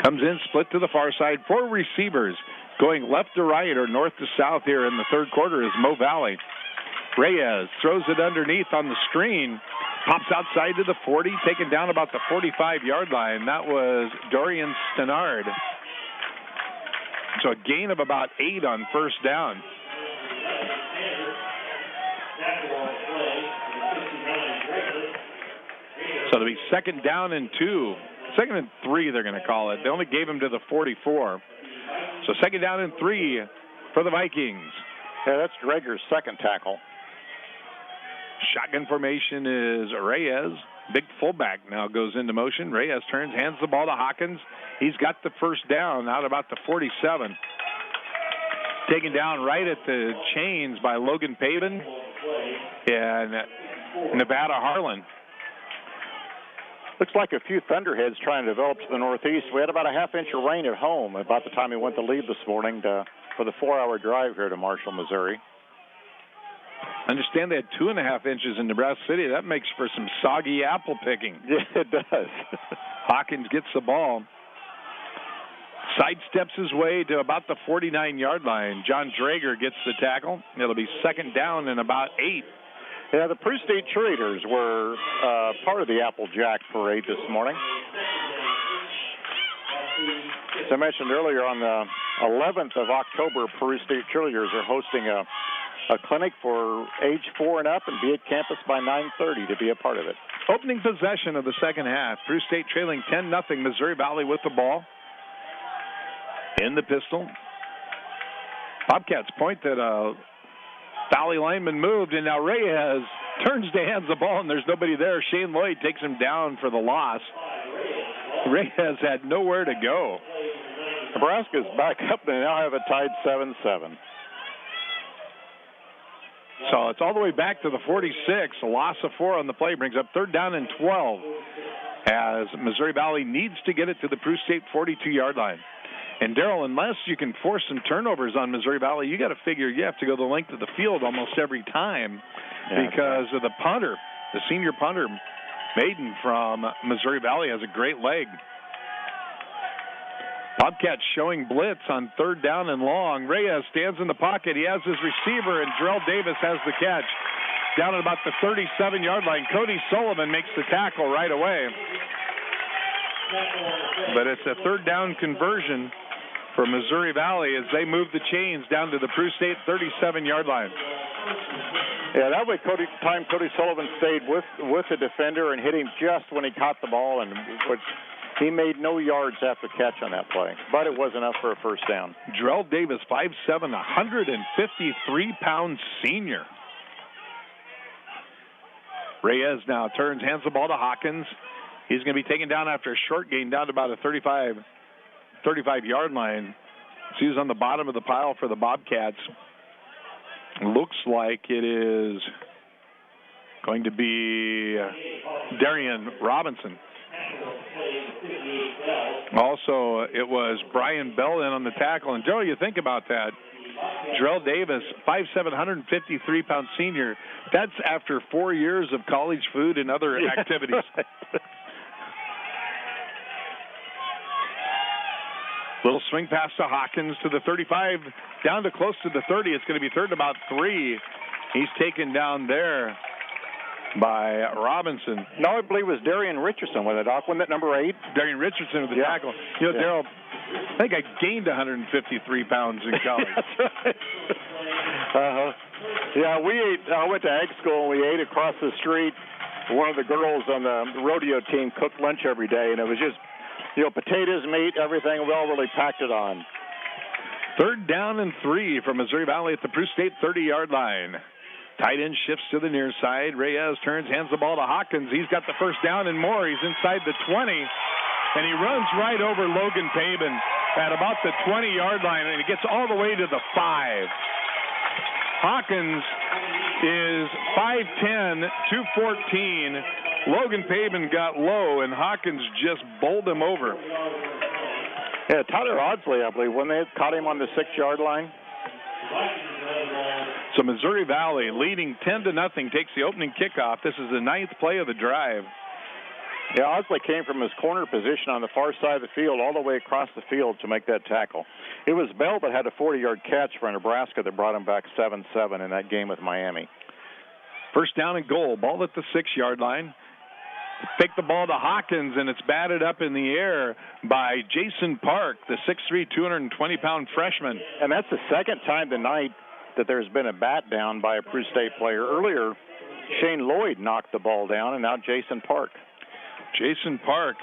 Comes in, split to the far side. 4 receivers going left to right or north to south here in the third quarter is Mo Valley. Reyes throws it underneath on the screen. Pops outside to the 40, taken down about the 45-yard line. That was Dorian Stenard. So a gain of about 8 on first down. So it'll be second down and 2. Second and 3, they're going to call it. They only gave him to the 44. So second down and 3 for the Vikings. Yeah, that's Drager's second tackle. Shotgun formation is Reyes. Big fullback now goes into motion. Reyes turns, hands the ball to Hawkins. He's got the first down out about the 47. Taken down right at the chains by Logan Pavin and Nevada Harlan. Looks like a few thunderheads trying to develop to the northeast. We had about a half-inch of rain at home about the time we went to leave this morning for the 4-hour drive here to Marshall, Missouri. I understand they had 2.5 inches in Nebraska City. That makes for some soggy apple picking. Yeah, it does. Hawkins gets the ball. Sidesteps his way to about the 49-yard line. John Drager gets the tackle. It'll be second down and about 8. Yeah, the Peru State cheerleaders were part of the Applejack parade this morning. As I mentioned earlier, on the 11th of October, Peru State cheerleaders are hosting a clinic for age 4 and up, and be at campus by 9:30 to be a part of it. Opening possession of the second half. Peru State trailing 10-0. Missouri Valley with the ball. In the pistol. Bobcats point that Valley lineman moved, and now Reyes turns to hands the ball, and there's nobody there. Shane Lloyd takes him down for the loss. Reyes had nowhere to go. Nebraska's back up. They now have it tied 7-7. So it's all the way back to the 46. A loss of 4 on the play brings up third down and 12 as Missouri Valley needs to get it to the Peru State 42-yard line. And, Daryl, unless you can force some turnovers on Missouri Valley, you got to figure you have to go the length of the field almost every time because of the punter. The senior punter, Maiden from Missouri Valley, has a great leg. Bobcats showing blitz on third down and long. Reyes stands in the pocket. He has his receiver, and Daryl Davis has the catch. Down at about the 37-yard line, Cody Sullivan makes the tackle right away. But it's a third down conversion for Missouri Valley as they move the chains down to the Peru State 37-yard line. Yeah, that way Cody Sullivan stayed with the defender and hit him just when he caught the ball, and he made no yards after catch on that play, but it was enough for a first down. Drell Davis, 5'7", 153-pound senior. Reyes now turns, hands the ball to Hawkins. He's going to be taken down after a short gain down to about a 35-yard line. So he's on the bottom of the pile for the Bobcats. Looks like it is going to be Darian Robinson. Also, it was Brian Bell in on the tackle. And, Joe, you think about that. Drell Davis, 5'7", 153-pound senior. That's after 4 years of college food and other activities. Right. Little swing pass to Hawkins to the 35, down to close to the 30. It's going to be third and about 3. He's taken down there by Robinson. No, I believe it was Darian Richardson with it, Doc. Wasn't that number 8? Darian Richardson with the tackle. You know, Daryl, I think I gained 153 pounds in college. That's right. Yeah, I went to ag school, and we ate across the street. One of the girls on the rodeo team cooked lunch every day, and it was just, potatoes, meat, everything. We all really packed it on. Third down and 3 for Missouri Valley at the Peru State 30-yard line. Tight end shifts to the near side. Reyes turns, hands the ball to Hawkins. He's got the first down and more. He's inside the 20, and he runs right over Logan Pabin at about the 20-yard line, and he gets all the way to the 5. Hawkins is 5'10", 214. Logan Pabin got low, and Hawkins just bowled him over. Yeah, Tyler Audsley, I believe, when they caught him on the 6-yard line. So Missouri Valley leading 10-0 takes the opening kickoff. This is the 9th play of the drive. Yeah, Osley came from his corner position on the far side of the field all the way across the field to make that tackle. It was Bell that had a 40-yard catch for Nebraska that brought him back 7-7 in that game with Miami. First down and goal. Ball at the 6-yard line. Take the ball to Hawkins, and it's batted up in the air by Jason Park, the 6'3", 220-pound freshman. And that's the second time tonight that there's been a bat down by a Peru State player. Earlier, Shane Lloyd knocked the ball down, and now Jason Park. Jason Park,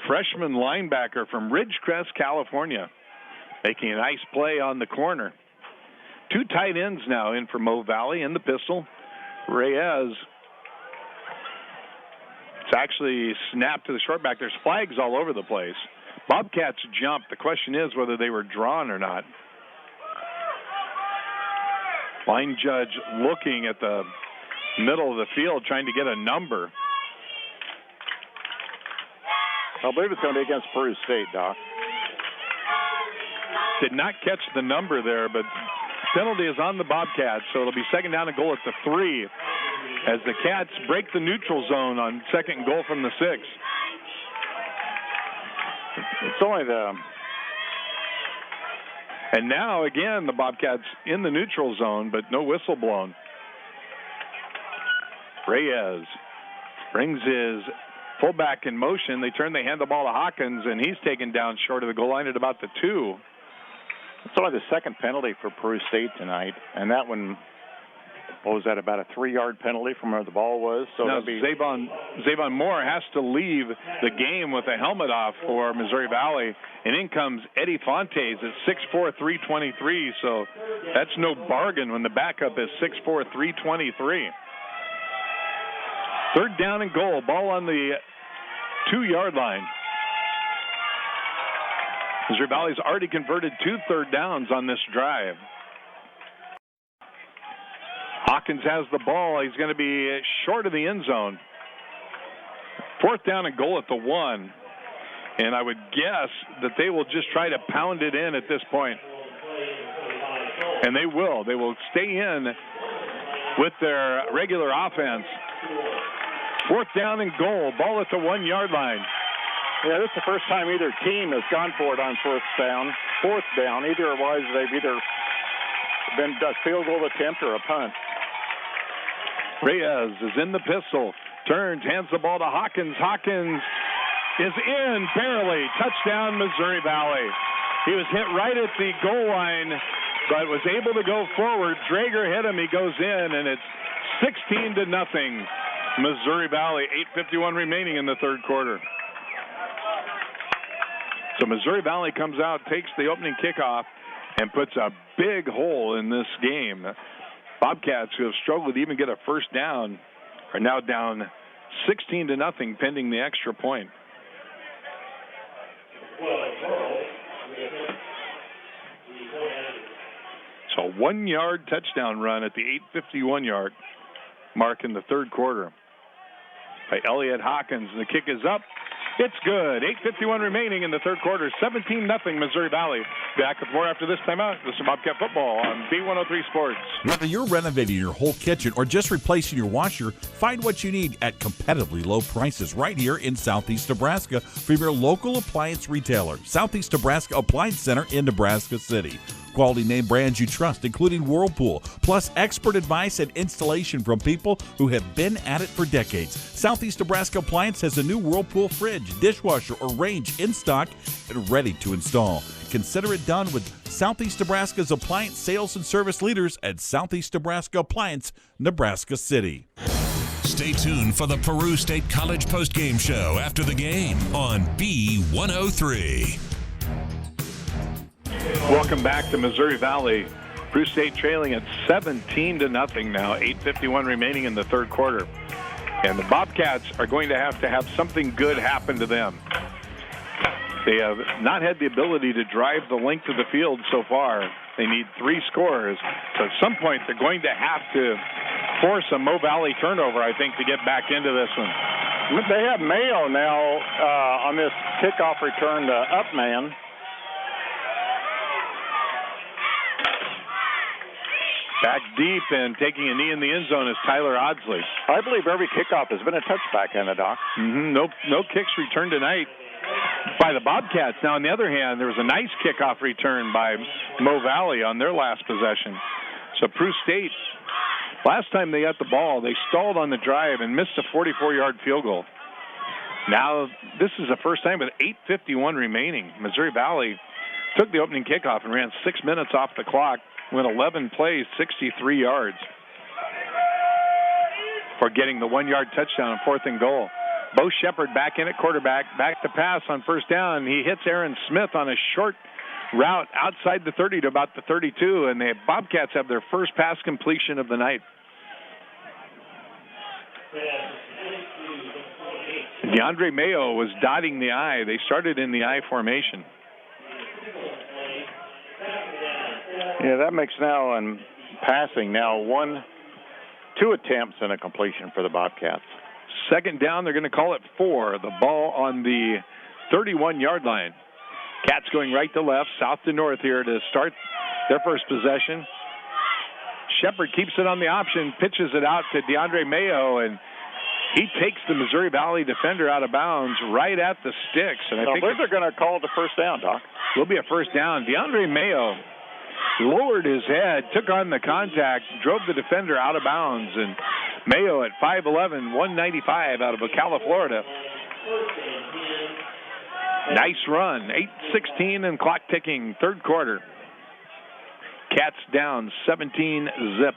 freshman linebacker from Ridgecrest, California, making a nice play on the corner. 2 tight ends now in for Mo Valley in the pistol. Reyes. It's actually snapped to the short back. There's flags all over the place. Bobcats jumped. The question is whether they were drawn or not. Line judge looking at the middle of the field, trying to get a number. I believe it's going to be against Peru State, Doc. Did not catch the number there, but penalty is on the Bobcats, so it'll be second down and goal at the 3 as the Cats break the neutral zone on second and goal from the 6. It's only the... And now, again, the Bobcats in the neutral zone, but no whistle blown. Reyes brings his fullback in motion. They hand the ball to Hawkins, and he's taken down short of the goal line at about the 2. It's only the second penalty for Peru State tonight, and that one, what was that, about a 3-yard penalty from where the ball was? So now Zavon Moore has to leave the game with a helmet off for Missouri Valley, and in comes Eddie Fontes at 6'4", 323, so that's no bargain when the backup is 6'4", 323. Third down and goal, ball on the 2-yard line. Missouri Valley's already converted 2 third downs on this drive. Hawkins has the ball. He's going to be short of the end zone. Fourth down and goal at the 1. And I would guess that they will just try to pound it in at this point. And they will. They will stay in with their regular offense. Fourth down and goal. Ball at the 1-yard line. Yeah, this is the first time either team has gone for it on fourth down. Otherwise, they've either been a field goal attempt or a punt. Reyes is in the pistol. Turns, hands the ball to Hawkins. Hawkins is in barely. Touchdown, Missouri Valley. He was hit right at the goal line, but was able to go forward. Drager hit him. He goes in, and it's 16-0. Missouri Valley, 8:51 remaining in the third quarter. So Missouri Valley comes out, takes the opening kickoff, and puts a big hole in this game. Bobcats, who have struggled to even get a first down, are now down 16-0 pending the extra point. So a 1-yard touchdown run at the 8:51 mark in the third quarter by Elliott Hawkins. And the kick is up. It's good. 8:51 remaining in the third quarter. 17-0 Missouri Valley. Back with more after this timeout. This is Bobcat Football on B103 Sports. Whether you're renovating your whole kitchen or just replacing your washer, find what you need at competitively low prices right here in Southeast Nebraska from your local appliance retailer, Southeast Nebraska Appliance Center in Nebraska City. Quality name brands you trust, including Whirlpool, plus expert advice and installation from people who have been at it for decades. Southeast Nebraska Appliance has a new Whirlpool fridge, dishwasher, or range in stock and ready to install. Consider it done with Southeast Nebraska's appliance sales and service leaders at Southeast Nebraska Appliance, Nebraska City. Stay tuned for the Peru State College postgame show after the game on B103. Welcome back to Missouri Valley. Peru State trailing at 17-0 now. 8:51 remaining in the third quarter. And the Bobcats are going to have something good happen to them. They have not had the ability to drive the length of the field so far. They need 3 scores. So at some point, they're going to have to force a Mo Valley turnover, I think, to get back into this one. They have Mayo now on this kickoff return to Upman. Back deep and taking a knee in the end zone is Tyler Audsley. I believe every kickoff has been a touchback in the Doc. No kicks returned tonight by the Bobcats. Now, on the other hand, there was a nice kickoff return by Mo Valley on their last possession. So Peru State, last time they got the ball, they stalled on the drive and missed a 44-yard field goal. Now, this is the first time with 8:51 remaining. Missouri Valley took the opening kickoff and ran 6 minutes off the clock, went 11 plays, 63 yards for getting the 1-yard touchdown on 4th and goal. Bo Shepard back in at quarterback, back to pass on first down. He hits Aaron Smith on a short route outside the 30 to about the 32, and the Bobcats have their first pass completion of the night. DeAndre Mayo was dotting the I. They started in the I formation. Yeah, that makes now in passing now 2 attempts and a completion for the Bobcats. Second down, they're going to call it 4. The ball on the 31-yard line. Cats going right to left, south to north here to start their first possession. Shepard keeps it on the option, pitches it out to DeAndre Mayo, and he takes the Missouri Valley defender out of bounds right at the sticks. And I think they're going to call the first down, Doc. Will be a first down. DeAndre Mayo lowered his head, took on the contact, drove the defender out of bounds, and Mayo at 5'11", 195 out of Ocala, Florida. Nice run. 8:16 and clock ticking, third quarter. Cats down 17-zip.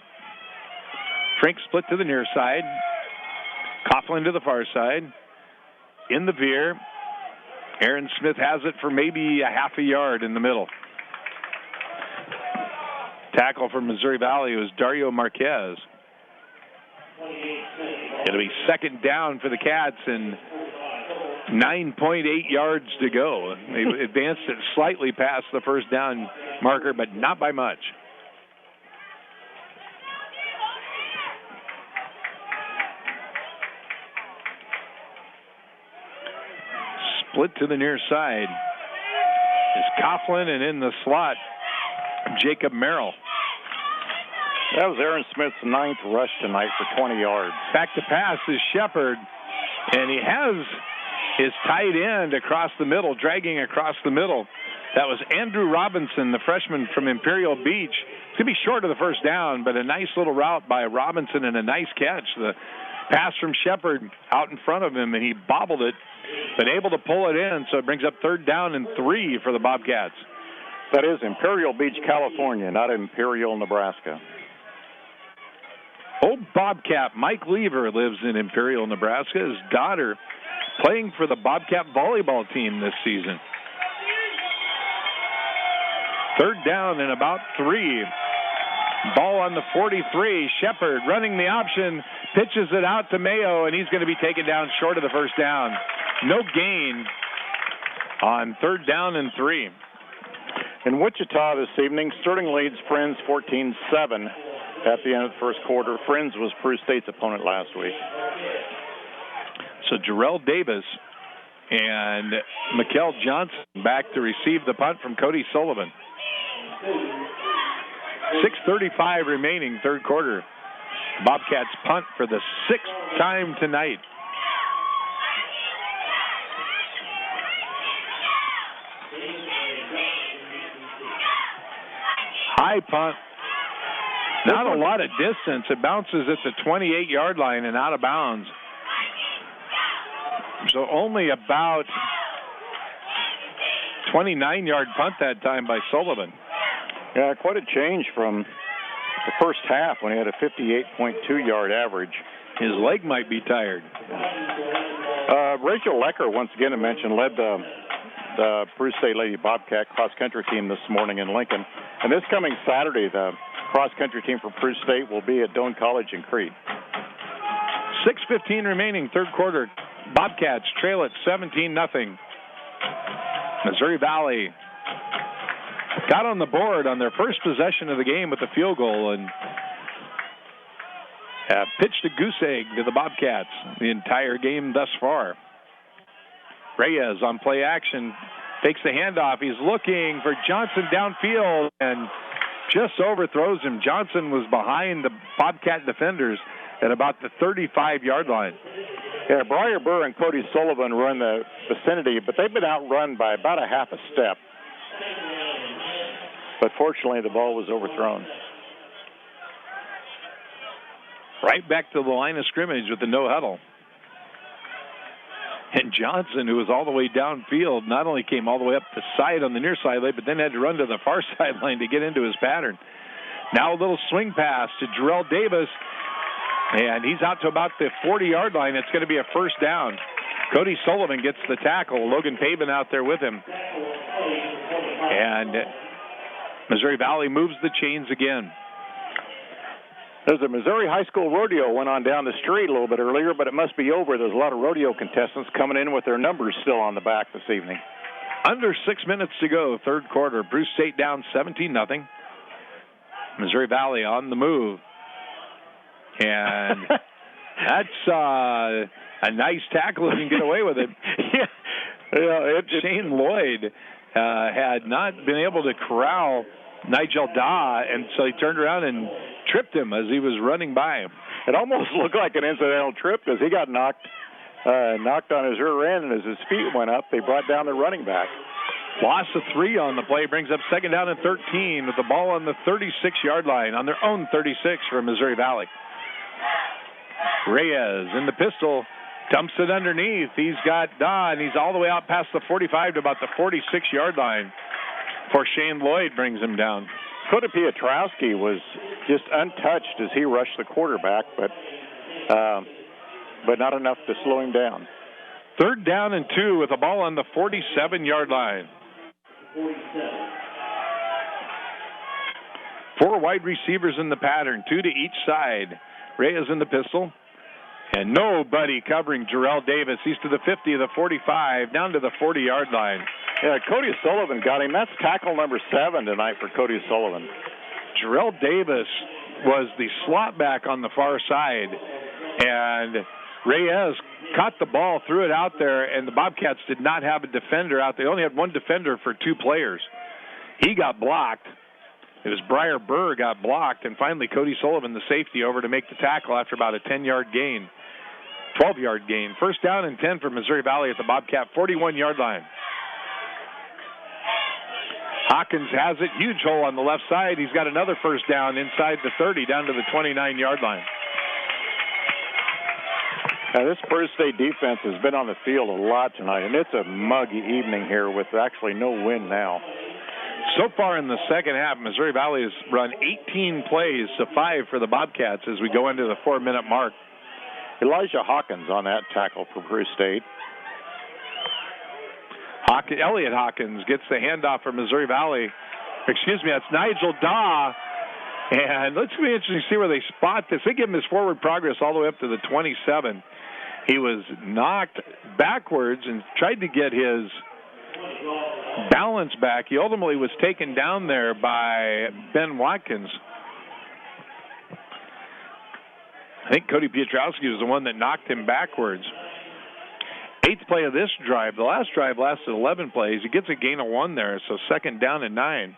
Frink split to the near side. Coughlin to the far side. In the veer. Aaron Smith has it for maybe a half a yard in the middle. Tackle for Missouri Valley was Dario Marquez. It'll be second down for the Cats and 9.8 yards to go. They advanced it slightly past the first down marker, but not by much. Split to the near side is Coughlin, and in the slot, Jacob Merrill. That was Aaron Smith's 9th rush tonight for 20 yards. Back to pass is Shepard, and he has his tight end across the middle, dragging across the middle. That was Andrew Robinson, the freshman from Imperial Beach. It's going to be short of the first down, but a nice little route by Robinson and a nice catch. The pass from Shepard out in front of him, and he bobbled it, but able to pull it in, so it brings up third down and 3 for the Bobcats. That is Imperial Beach, California, not Imperial, Nebraska. Old Bobcat Mike Lever lives in Imperial, Nebraska. His daughter playing for the Bobcat volleyball team this season. Third down and about 3. Ball on the 43. Shepard running the option, pitches it out to Mayo, and he's going to be taken down short of the first down. No gain on third down and 3. In Wichita this evening, Sterling leads Friends 14-7 at the end of the first quarter. Friends was Peru State's opponent last week. So Jarrell Davis and Mikkel Johnson back to receive the punt from Cody Sullivan. 6:35 remaining, third quarter. Bobcats punt for the 6th time tonight. High punt. Not a lot of distance. It bounces at the 28-yard line and out of bounds. So only about 29-yard punt that time by Sullivan. Yeah, quite a change from the first half when he had a 58.2-yard average. His leg might be tired. Rachel Lecker, once again I mentioned, led the Peru State Lady Bobcat cross-country team this morning in Lincoln. And this coming Saturday, the cross-country team for Peru State will be at Doane College in Crete. 6:15 remaining, third quarter. Bobcats trail at 17-0. Missouri Valley got on the board on their first possession of the game with the field goal and pitched a goose egg to the Bobcats the entire game thus far. Reyes on play action takes the handoff. He's looking for Johnson downfield, and just overthrows him. Johnson was behind the Bobcat defenders at about the 35-yard line. Yeah, Briar Burr and Cody Sullivan were in the vicinity, but they've been outrun by about a half a step. But fortunately, the ball was overthrown. Right back to the line of scrimmage with the no huddle. And Johnson, who was all the way downfield, not only came all the way up the side on the near sideline, but then had to run to the far sideline to get into his pattern. Now a little swing pass to Daryl Davis, and he's out to about the 40-yard line. It's going to be a first down. Cody Sullivan gets the tackle. Logan Pabin out there with him. And Missouri Valley moves the chains again. There's a Missouri high school rodeo went on down the street a little bit earlier, but it must be over. There's a lot of rodeo contestants coming in with their numbers still on the back this evening. Under 6 minutes to go, third quarter. Bruce State down 17-0. Missouri Valley on the move. And that's a nice tackle if you can get away with it. Shane Lloyd had not been able to corral Nigel Daw, and so he turned around and tripped him as he was running by him. It almost looked like an incidental trip because he got knocked on his rear end, and as his feet went up, they brought down the running back. Loss of 3 on the play brings up second down and 13 with the ball on the 36-yard line, on their own 36 for Missouri Valley. Reyes in the pistol, dumps it underneath. He's got Daw, and he's all the way out past the 45 to about the 46-yard line before Shane Lloyd brings him down. Cody Piotrowski was just untouched as he rushed the quarterback, but not enough to slow him down. Third down and 2 with the ball on the 47-yard line. 4 wide receivers in the pattern, 2 to each side. Reyes in the pistol, and nobody covering Jarrell Davis. He's to the 50, the 45, down to the 40-yard line. Yeah, Cody Sullivan got him. That's tackle number 7 tonight for Cody Sullivan. Jarrell Davis was the slot back on the far side, and Reyes caught the ball, threw it out there, and the Bobcats did not have a defender out there. They only had one defender for 2 players. He got blocked. It was Briar Burr got blocked, and finally Cody Sullivan, the safety, over to make the tackle after about a 10-yard gain, 12-yard gain. First down and 10 for Missouri Valley at the Bobcat 41-yard line. Hawkins has it, huge hole on the left side. He's got another first down inside the 30, down to the 29-yard line. Now, this Peru State defense has been on the field a lot tonight, and it's a muggy evening here with actually no wind now. So far in the second half, Missouri Valley has run 18 plays to 5 for the Bobcats as we go into the 4-minute mark. Elijah Hawkins on that tackle for Peru State. Elliot Hawkins gets the handoff from Missouri Valley. Excuse me, that's Nigel Daw. And it's going to be interesting to see where they spot this. They give him his forward progress all the way up to the 27. He was knocked backwards and tried to get his balance back. He ultimately was taken down there by Ben Watkins. I think Cody Piotrowski was the one that knocked him backwards. 8th play of this drive. The last drive lasted 11 plays. He gets a gain of 1 there, so second down and 9.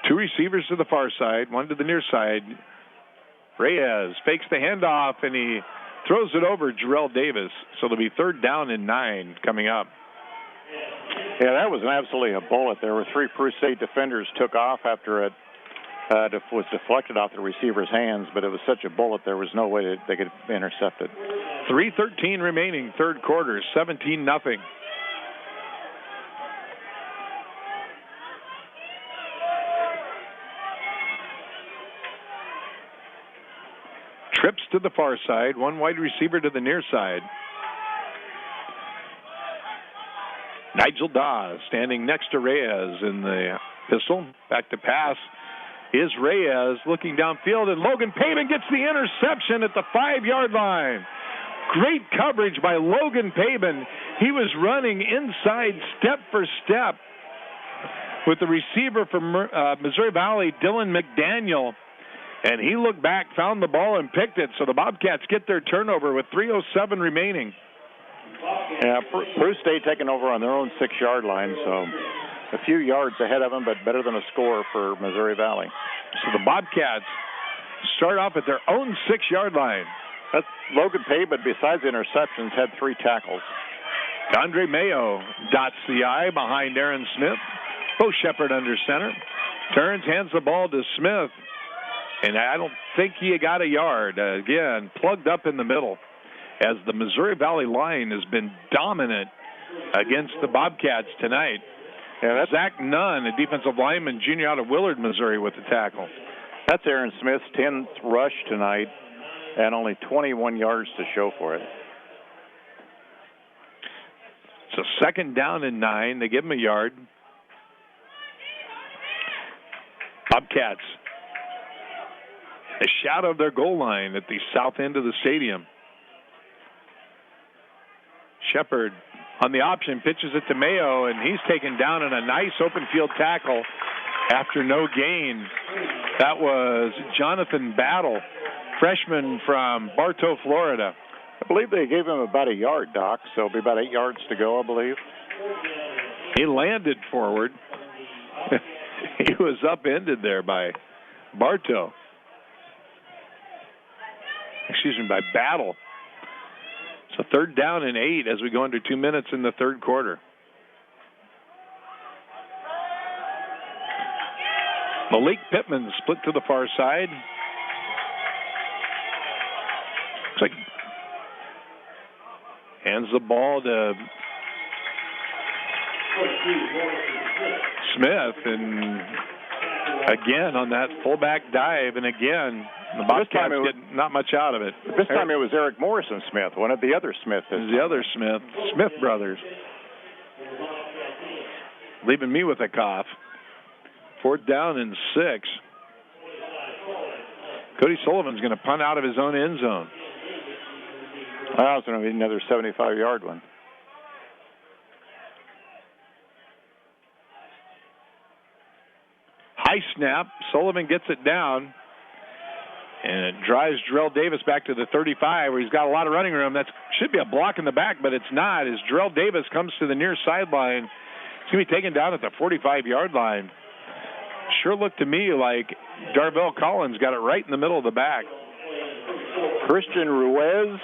Two receivers to the far side, one to the near side. Reyes fakes the handoff, and he throws it over Jarrell Davis. So it'll be third down and 9 coming up. Yeah, that was absolutely a bullet. There were 3 Peru State defenders took off after it was deflected off the receiver's hands, but it was such a bullet there was no way that they could intercept it. 3:13 remaining, third quarter, 17-0. Trips to the far side, one wide receiver to the near side. Nigel Daw standing next to Reyes in the pistol. Back to pass is Reyes looking downfield, and Logan Pabin gets the interception at the 5-yard line. Great coverage by Logan Pabin. He was running inside step for step with the receiver from Missouri Valley, Dylan McDaniel. And he looked back, found the ball, and picked it. So the Bobcats get their turnover with 3:07 remaining. Yeah, Peru State taking over on their own 6-yard line, so a few yards ahead of them, but better than a score for Missouri Valley. So the Bobcats start off at their own 6-yard line. That's Logan Pay, but besides the interceptions, had 3 tackles. Andre Mayo dots the I behind Aaron Smith. Bo Shepard under center. Turns, hands the ball to Smith. And I don't think he got a yard. Again, plugged up in the middle, as the Missouri Valley line has been dominant against the Bobcats tonight. Yeah, that's Zach Nunn, a defensive lineman, junior out of Willard, Missouri, with the tackle. That's Aaron Smith's 10th rush tonight, and only 21 yards to show for it. So 2nd down and 9. They give him a yard. Bobcats, a shadow of their goal line at the south end of the stadium. Shepard on the option, pitches it to Mayo, and he's taken down in a nice open field tackle after no gain. That was Jonathan Battle, freshman from Bartow, Florida. I believe they gave him about a yard, Doc, so it'll be about 8 yards to go, I believe. He landed forward. He was upended there by Bartow. By Battle. So 3rd down and 8 as we go into 2 minutes in the 3rd quarter. Malik Pittman split to the far side. Looks like hands the ball to Smith, and again on that fullback dive, and again the Bobcats get not much out of it. This time it was Eric Morrison Smith, one of the other Smith. The other Smith brothers. Leaving me with a cough. 4th down and 6. Cody Sullivan's going to punt out of his own end zone. Well, it's going to be another 75-yard one. High snap. Sullivan gets it down. And it drives Darrell Davis back to the 35, where he's got a lot of running room. That should be a block in the back, but it's not. As Darrell Davis comes to the near sideline, he's going to be taken down at the 45-yard line. Sure looked to me like Darvell Collins got it right in the middle of the back. Christian Ruiz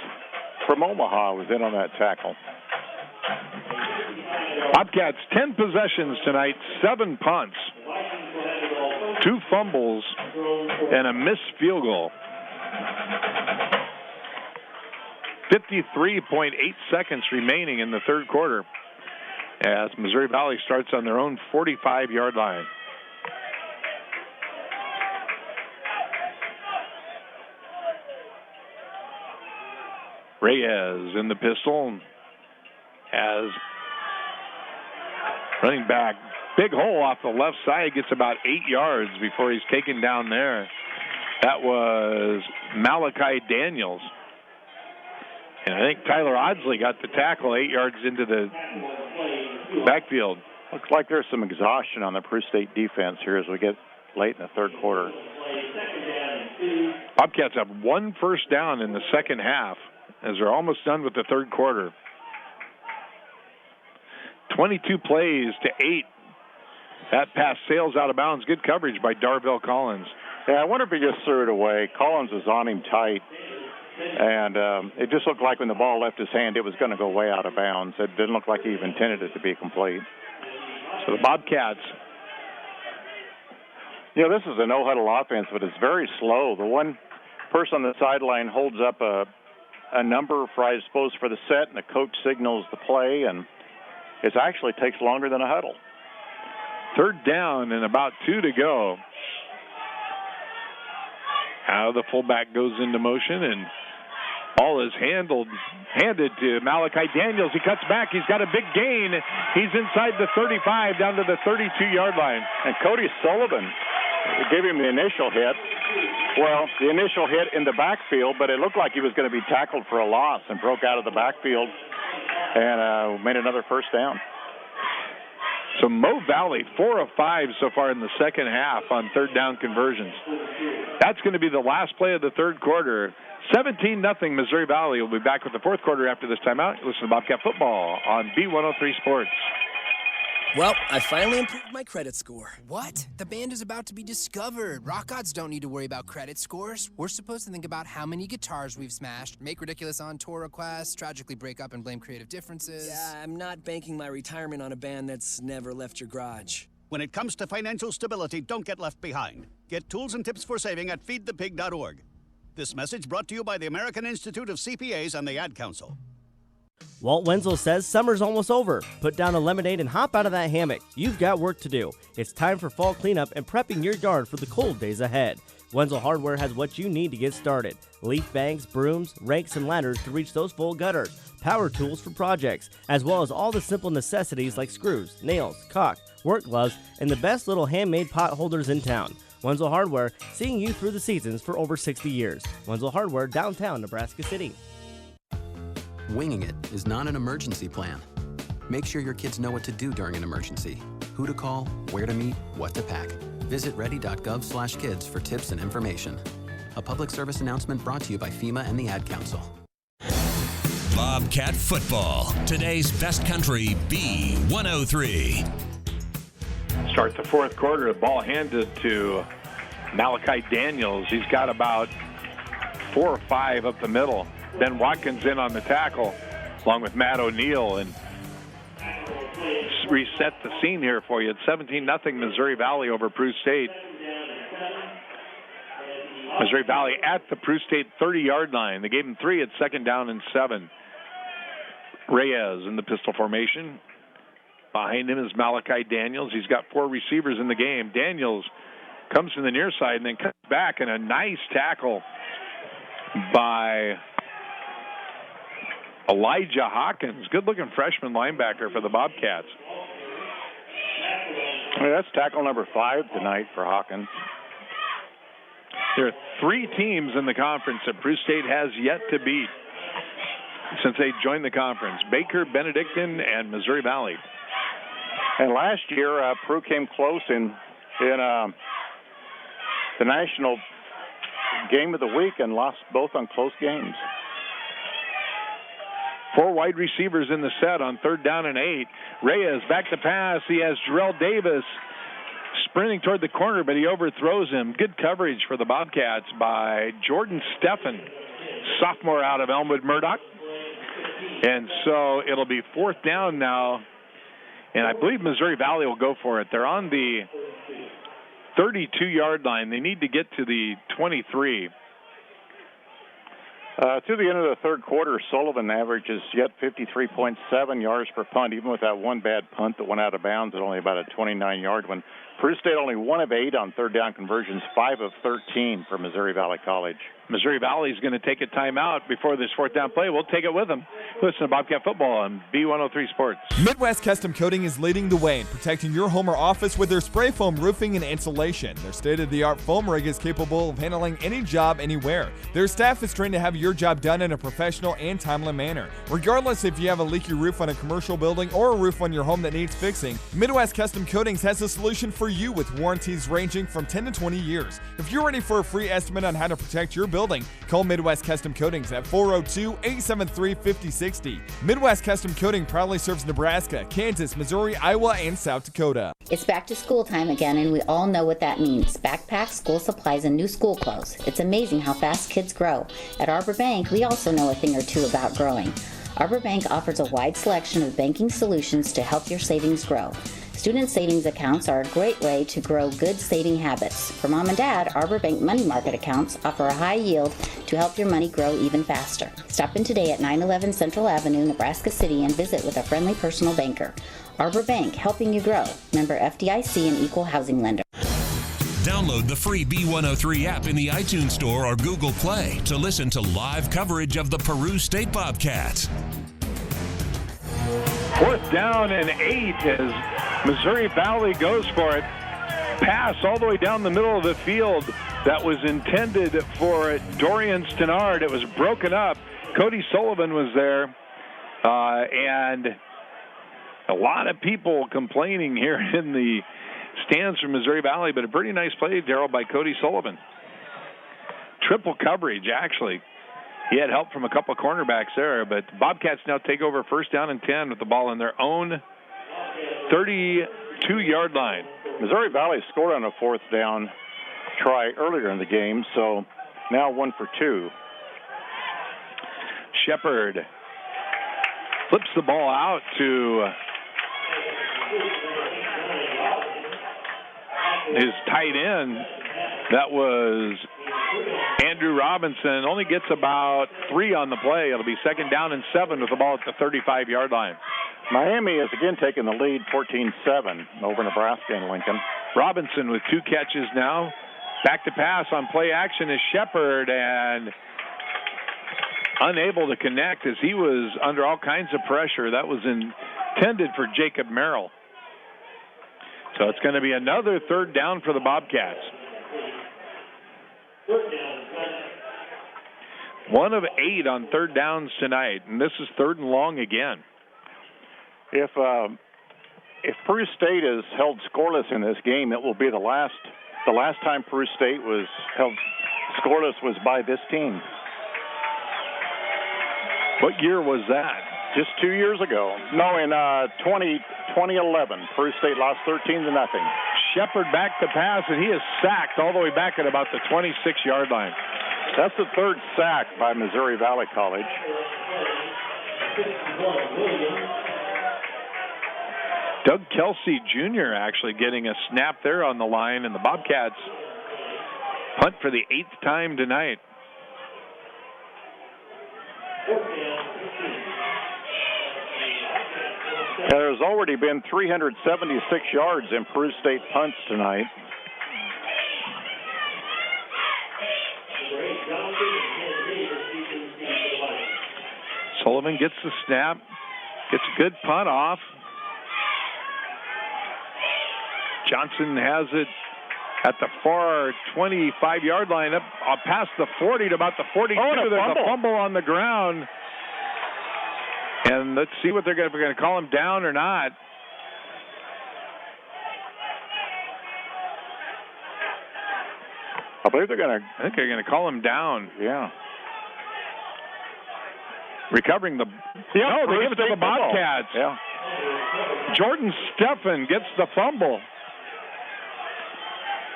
from Omaha was in on that tackle. Bobcats, 10 possessions tonight, 7 punts, 2 fumbles, and a missed field goal. 53.8 seconds remaining in the 3rd quarter as Missouri Valley starts on their own 45-yard line. Reyes in the pistol has running back. Big hole off the left side, gets about 8 yards before he's taken down there. That was Malachi Daniels. And I think Tyler Odsley got the tackle 8 yards into the backfield. Looks like there's some exhaustion on the Peru State defense here as we get late in the 3rd quarter. Bobcats have 1 first down in the 2nd half as they're almost done with the 3rd quarter. 22 plays to 8. That pass sails out of bounds. Good coverage by Darvell Collins. Yeah, I wonder if he just threw it away. Collins was on him tight, and it just looked like when the ball left his hand, it was going to go way out of bounds. It didn't look like he even intended it to be complete. So the Bobcats. You know, this is a no-huddle offense, but it's very slow. The one person on the sideline holds up a number, for, I suppose, for the set, and the coach signals the play, and it actually takes longer than a huddle. 3rd down and about 2 to go. Now the fullback goes into motion, and ball is handed to Malachi Daniels. He cuts back. He's got a big gain. He's inside the 35 down to the 32-yard line. And Cody Sullivan gave him the initial hit. Well, the initial hit in the backfield, but it looked like he was going to be tackled for a loss and broke out of the backfield and made another first down. So Mo Valley, 4 of 5 so far in the second half on third down conversions. That's going to be the last play of the third quarter. 17-0 Missouri Valley. Will be back with the fourth quarter after this timeout. Listen to Bobcat Football on B103 Sports. Well, I finally improved my credit score. What? The band is about to be discovered. Rock gods don't need to worry about credit scores. We're supposed to think about how many guitars we've smashed, make ridiculous on-tour requests, tragically break up and blame creative differences. Yeah, I'm not banking my retirement on a band that's never left your garage. When it comes to financial stability, don't get left behind. Get tools and tips for saving at feedthepig.org. This message brought to you by the American Institute of CPAs and the Ad Council. Walt Wenzel says summer's almost over. Put down a lemonade and hop out of that hammock. You've got work to do. It's time for fall cleanup and prepping your yard for the cold days ahead. Wenzel Hardware has what you need to get started. Leaf bags, brooms, rakes, and ladders to reach those full gutters. Power tools for projects, as well as all the simple necessities like screws, nails, caulk, work gloves, and the best little handmade pot holders in town. Wenzel Hardware, seeing you through the seasons for over 60 years. Wenzel Hardware, downtown Nebraska City. Winging it is not an emergency plan. Make sure your kids know what to do during an emergency, who to call, where to meet, what to pack. Visit ready.gov/kids for tips and information. A public service announcement brought to you by FEMA and the Ad Council. Bobcat Football, today's best country, B103. Start the fourth quarter, the ball handed to Malachi Daniels. He's got about 4 or 5 up the middle. Ben Watkins in on the tackle, along with Matt O'Neill, and reset the scene here for you. It's 17-0 Missouri Valley over Peru State. Missouri Valley at the Peru State 30-yard line. They gave him 3 at second down and 7. Reyes in the pistol formation. Behind him is Malachi Daniels. He's got 4 receivers in the game. Daniels comes from the near side and then cuts back, and a nice tackle by Elijah Hawkins, good-looking freshman linebacker for the Bobcats. Well, that's tackle number 5 tonight for Hawkins. There are 3 teams in the conference that Peru State has yet to beat since they joined the conference: Baker, Benedictine, and Missouri Valley. And last year, Peru came close in the national game of the week and lost both on close games. 4 wide receivers in the set on third down and 8. Reyes back to pass. He has Jarrell Davis sprinting toward the corner, but he overthrows him. Good coverage for the Bobcats by Jordan Steffen, sophomore out of Elmwood Murdoch. And so it'll be 4th down now, and I believe Missouri Valley will go for it. They're on the 32-yard line. They need to get to the 23. To the end of the third quarter, Sullivan averages yet 53.7 yards per punt, even with that one bad punt that went out of bounds at only about a 29-yard one. Peru State only 1 of 8 on third down conversions, 5 of 13 for Missouri Valley College. Missouri Valley is going to take a timeout before this 4th down play. We'll take it with them. Listen to Bobcat Football on B103 Sports. Midwest Custom Coating is leading the way in protecting your home or office with their spray foam roofing and insulation. Their state-of-the-art foam rig is capable of handling any job anywhere. Their staff is trained to have your job done in a professional and timely manner. Regardless if you have a leaky roof on a commercial building or a roof on your home that needs fixing, Midwest Custom Coatings has a solution for you with warranties ranging from 10 to 20 years. If you're ready for a free estimate on how to protect your building, call Midwest Custom Coatings at 402-873-5060. Midwest Custom Coating proudly serves Nebraska, Kansas, Missouri, Iowa, and South Dakota. It's back to school time again, and we all know what that means. Backpacks, school supplies, and new school clothes. It's amazing how fast kids grow. At Arbor Bank, we also know a thing or two about growing. Arbor Bank offers a wide selection of banking solutions to help your savings grow. Student savings accounts are a great way to grow good saving habits. For mom and dad, Arbor Bank money market accounts offer a high yield to help your money grow even faster. Stop in today at 911 Central Avenue, Nebraska City, and visit with a friendly personal banker. Arbor Bank, helping you grow. Member FDIC and equal housing lender. Download the free B103 app in the iTunes Store or Google Play to listen to live coverage of the Peru State Bobcats. 4th down and 8 as Missouri Valley goes for it. Pass all the way down the middle of the field that was intended for Dorian Stenard. It was broken up. Cody Sullivan was there, and A lot of people complaining here in the stands from Missouri Valley, but a pretty nice play, Daryl, by Cody Sullivan. Triple coverage, actually. He had help from a couple of cornerbacks there, but Bobcats now take over first down and 10 with the ball in their own 32-yard line. Missouri Valley scored on a fourth down try earlier in the game, so now 1 for 2. Shepard flips the ball out to his tight end. That was Andrew Robinson. Only gets about 3 on the play. It'll be second down and 7 with the ball at the 35-yard line. Miami has again taken the lead 14-7 over Nebraska and Lincoln. Robinson with 2 catches now. Back to pass on play action is Shepard, and unable to connect as he was under all kinds of pressure. That was intended for Jacob Merrill. So it's going to be another third down for the Bobcats. 1 of 8 on third downs tonight, and this is third and long again. If Peru State is held scoreless in this game, it will be the last time Peru State was held scoreless was by this team. What year was that? Just 2 years ago. No, in 2011, Peru State lost 13-0. Shepard back to pass, and he is sacked all the way back at about the 26-yard line. That's the third sack by Missouri Valley College. Doug Kelsey Jr. actually getting a snap there on the line, and the Bobcats punt for the 8th time tonight. There's already been 376 yards in Peru State punts tonight. Sullivan gets the snap, gets a good punt off. Johnson has it at the far 25-yard line, up past the 40 to about the 42. There's a fumble on the ground. And let's see what they're going to call him down or not. I believe they're going to. I think they're going to call him down. Yeah. Recovering the. Yeah, no, they give it to the Bobcats. Yeah. Jordan Steffen gets the fumble.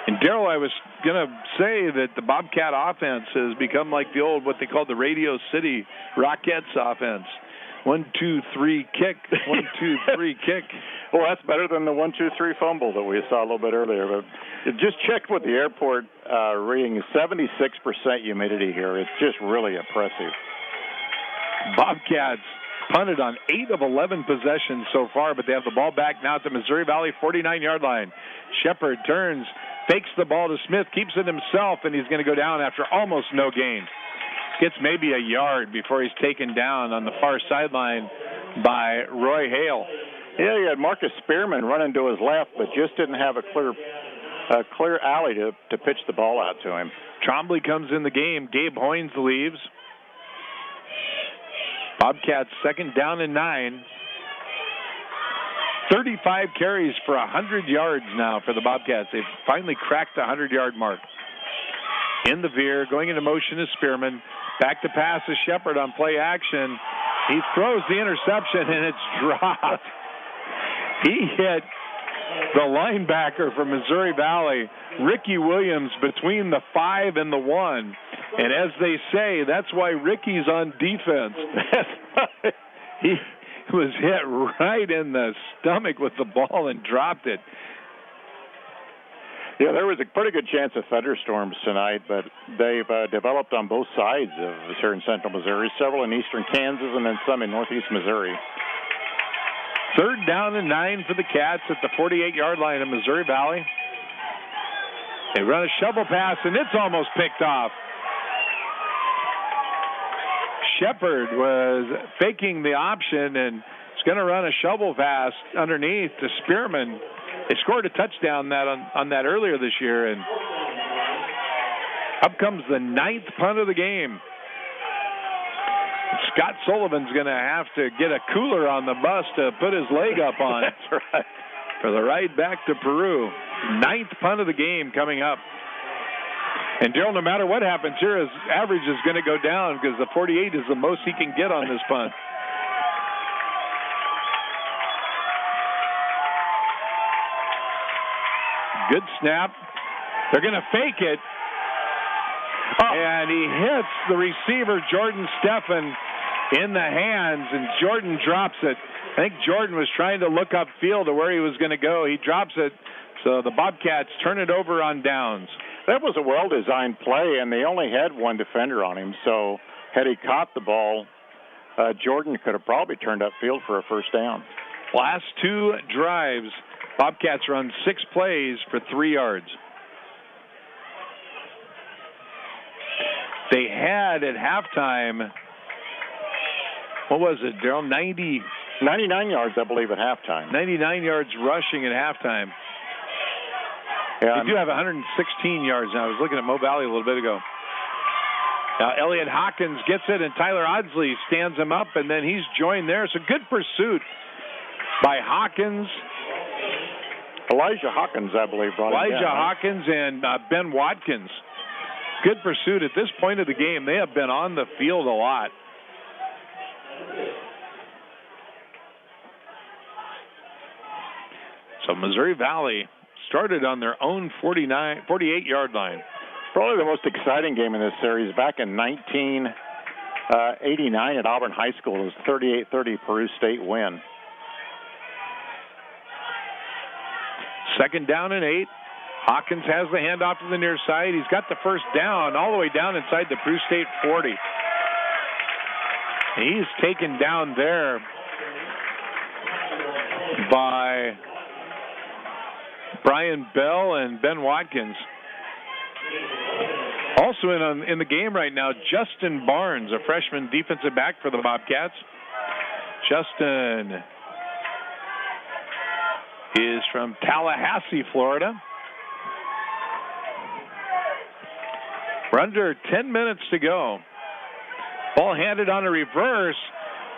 And Daryl, I was going to say that the Bobcat offense has become like the old, what they called the Radio City Rockettes offense. 1, 2, 3 kick. 1, 2, 3 kick. Well, that's better than the 1, 2, 3 fumble that we saw a little bit earlier. But just checked with the airport reading, 76% humidity here. It's just really impressive. Bobcats punted on 8 of 11 possessions so far, but they have the ball back now at the Missouri Valley 49-yard line. Shepard turns, fakes the ball to Smith, keeps it himself, and he's going to go down after almost no gain. Gets maybe a yard before he's taken down on the far sideline by Roy Hale. Yeah, he had Marcus Spearman running to his left, but just didn't have a clear alley to pitch the ball out to him. Trombley comes in the game. Gabe Hoynes leaves. Bobcats second down and 9. 35 carries for 100 yards now for the Bobcats. They've finally cracked the 100-yard mark. In the veer, going into motion is Spearman. Back to pass is Shepard on play action. He throws the interception, and it's dropped. He hit the linebacker from Missouri Valley, Ricky Williams, between the 5 and the 1. And as they say, that's why Ricky's on defense. He was hit right in the stomach with the ball and dropped it. Yeah, there was a pretty good chance of thunderstorms tonight, but they've developed on both sides of here in central Missouri, several in eastern Kansas and then some in northeast Missouri. Third down and 9 for the Cats at the 48-yard line of Missouri Valley. They run a shovel pass, and it's almost picked off. Shepard was faking the option and is going to run a shovel pass underneath to Spearman. They scored a touchdown on that earlier this year, and up comes the 9th punt of the game. Scott Sullivan's going to have to get a cooler on the bus to put his leg up on. That's right. For the ride back to Peru. 9th punt of the game coming up. And Daryl, no matter what happens here, his average is going to go down because the 48 is the most he can get on this punt. Good snap. They're going to fake it. And he hits the receiver, Jordan Steffen, in the hands, and Jordan drops it. I think Jordan was trying to look upfield to where he was going to go. He drops it, so the Bobcats turn it over on downs. That was a well-designed play, and they only had one defender on him, so had he caught the ball, Jordan could have probably turned upfield for a first down. Last 2 drives, Bobcats run 6 plays for 3 yards. They had at halftime, what was it, Daryl? 99 yards, I believe, at halftime. 99 yards rushing at halftime. Yeah, They do have 116 yards now. I was looking at Mo Valley a little bit ago. Now, Elliot Hawkins gets it, and Tyler Audsley stands him up, and then he's joined there. So good pursuit by Hawkins. Elijah Hawkins, I believe, brought him down. Hawkins and Ben Watkins. Good pursuit. At this point of the game, they have been on the field a lot. So Missouri Valley started on their own 48-yard line. Probably the most exciting game in this series. Back in 1989 at Auburn High School, it was 38-30 Peru State win. 2nd down and 8. Hawkins has the handoff to the near side. He's got the first down all the way down inside the Peru State 40. He's taken down there by Brian Bell and Ben Watkins. Also in the game right now, Justin Barnes, a freshman defensive back for the Bobcats. Justin is from Tallahassee, Florida. We're under 10 minutes to go. Ball handed on a reverse,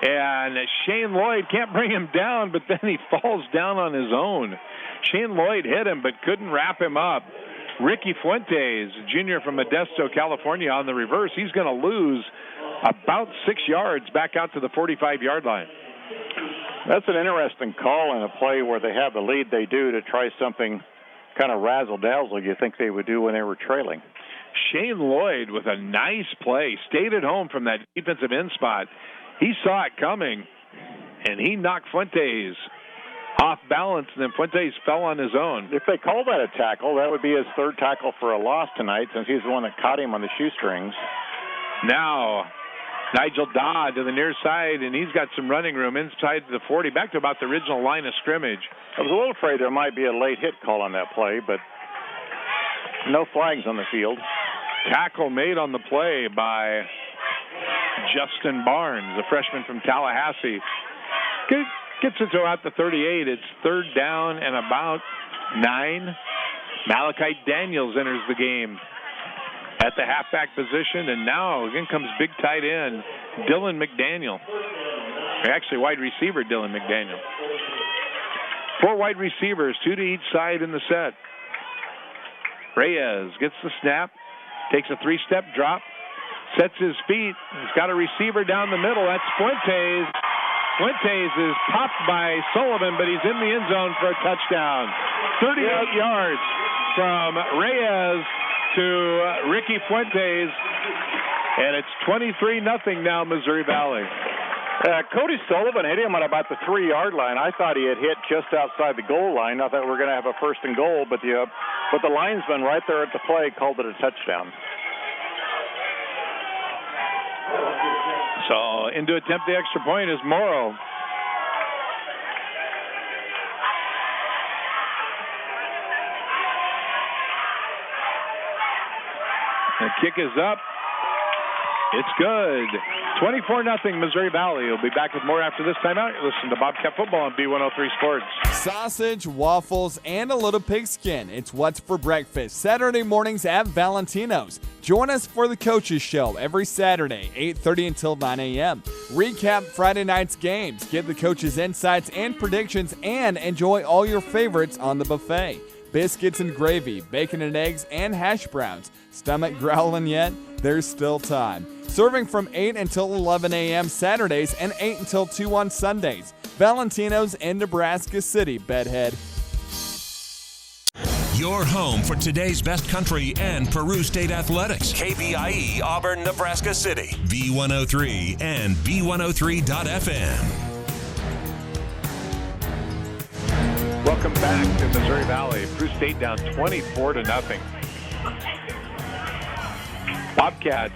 and Shane Lloyd can't bring him down, but then he falls down on his own. Shane Lloyd hit him, but couldn't wrap him up. Ricky Fuentes, junior from Modesto, California, on the reverse. He's going to lose about 6 yards back out to the 45-yard line. That's an interesting call in a play where they have the lead they do to try something kind of razzle-dazzle you think they would do when they were trailing. Shane Lloyd with a nice play, stayed at home from that defensive end spot. He saw it coming, and he knocked Fuentes off balance, and then Fuentes fell on his own. If they call that a tackle, that would be his 3rd tackle for a loss tonight, since he's the one that caught him on the shoestrings. Now, Nigel Dodd to the near side, and he's got some running room inside the 40, back to about the original line of scrimmage. I was a little afraid there might be a late hit call on that play, but no flags on the field. Tackle made on the play by Justin Barnes, a freshman from Tallahassee. Gets it to about the 38. It's 3rd down and about 9. Malachi Daniels enters the game at the halfback position, and now again comes big tight end Dylan McDaniel. Actually, wide receiver Dylan McDaniel. 4 wide receivers, 2 to each side in the set. Reyes gets the snap, takes a 3-step drop, sets his feet. He's got a receiver down the middle. That's Fuentes. Fuentes is popped by Sullivan, but he's in the end zone for a touchdown. 38 yards from Reyes to Ricky Fuentes, and it's 23-0 now, Missouri Valley. Cody Sullivan hit him at about the 3-yard line. I thought he had hit just outside the goal line. I thought we were going to have a 1st and goal, but the linesman right there at the play called it a touchdown. So in to attempt the extra point is Morrow. The kick is up. It's good. 24-0 Missouri Valley. We'll be back with more after this timeout. Listen to Bobcat Football on B103 Sports. Sausage, waffles, and a little pigskin. It's what's for breakfast. Saturday mornings at Valentino's. Join us for the Coaches Show every Saturday, 8:30 until 9 a.m. Recap Friday night's games. Get the coaches' insights and predictions, and enjoy all your favorites on the buffet. Biscuits and gravy, bacon and eggs, and hash browns. Stomach growling yet? There's still time. Serving from 8 until 11 a.m. Saturdays and 8 until 2 on Sundays. Valentino's in Nebraska City, Bedhead. Your home for today's best country and Peru State athletics. KBIE Auburn, Nebraska City. B103 and B103.FM. Welcome back to Missouri Valley. Peru State down 24-0. Bobcats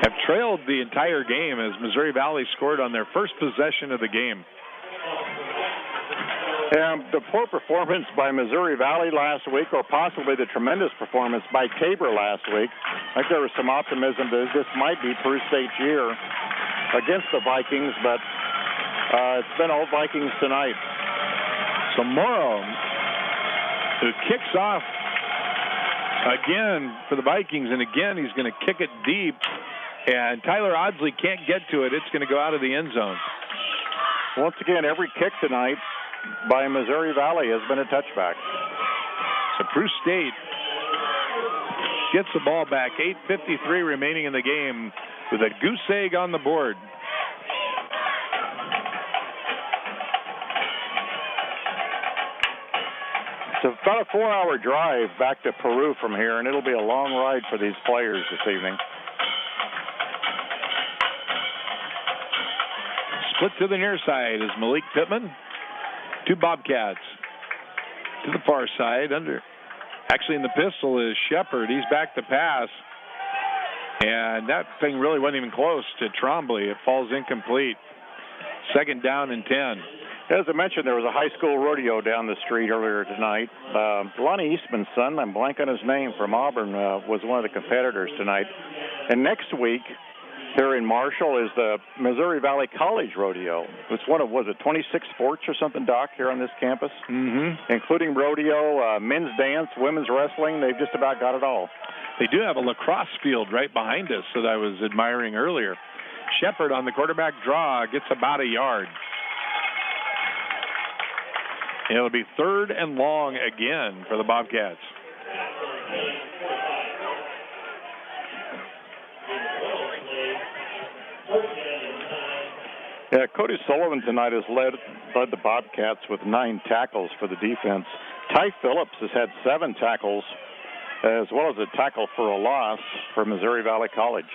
have trailed the entire game as Missouri Valley scored on their first possession of the game. And the poor performance by Missouri Valley last week, or possibly the tremendous performance by Tabor last week, I think there was some optimism that this might be Peru State's year against the Vikings, but it's been all Vikings tonight. So Morrow, who kicks off again for the Vikings, and again he's going to kick it deep, and Tyler Audsley can't get to it. It's going to go out of the end zone. Once again, every kick tonight by Missouri Valley has been a touchback. So Peru State gets the ball back. 8:53 remaining in the game with a goose egg on the board. It's about a 4-hour drive back to Peru from here, and it'll be a long ride for these players this evening. Split to the near side is Malik Pittman. Two Bobcats to the far side. Actually in the pistol is Shepard. He's back to pass. And that thing really wasn't even close to Trombley. It falls incomplete. Second down and 10. As I mentioned, there was a high school rodeo down the street earlier tonight. Lonnie Eastman's son, I'm blanking on his name, from Auburn, was one of the competitors tonight. And next week, here in Marshall, is the Missouri Valley College Rodeo. It's one of, 26 sports or something, Doc, here on this campus? Mm-hmm. Including rodeo, men's dance, women's wrestling. They've just about got it all. They do have a lacrosse field right behind us that I was admiring earlier. Shepard on the quarterback draw gets about a yard. It'll be third and long again for the Bobcats. Yeah, Cody Sullivan tonight has led the Bobcats with 9 tackles for the defense. Ty Phillips has had 7 tackles, as well as a tackle for a loss for Missouri Valley College.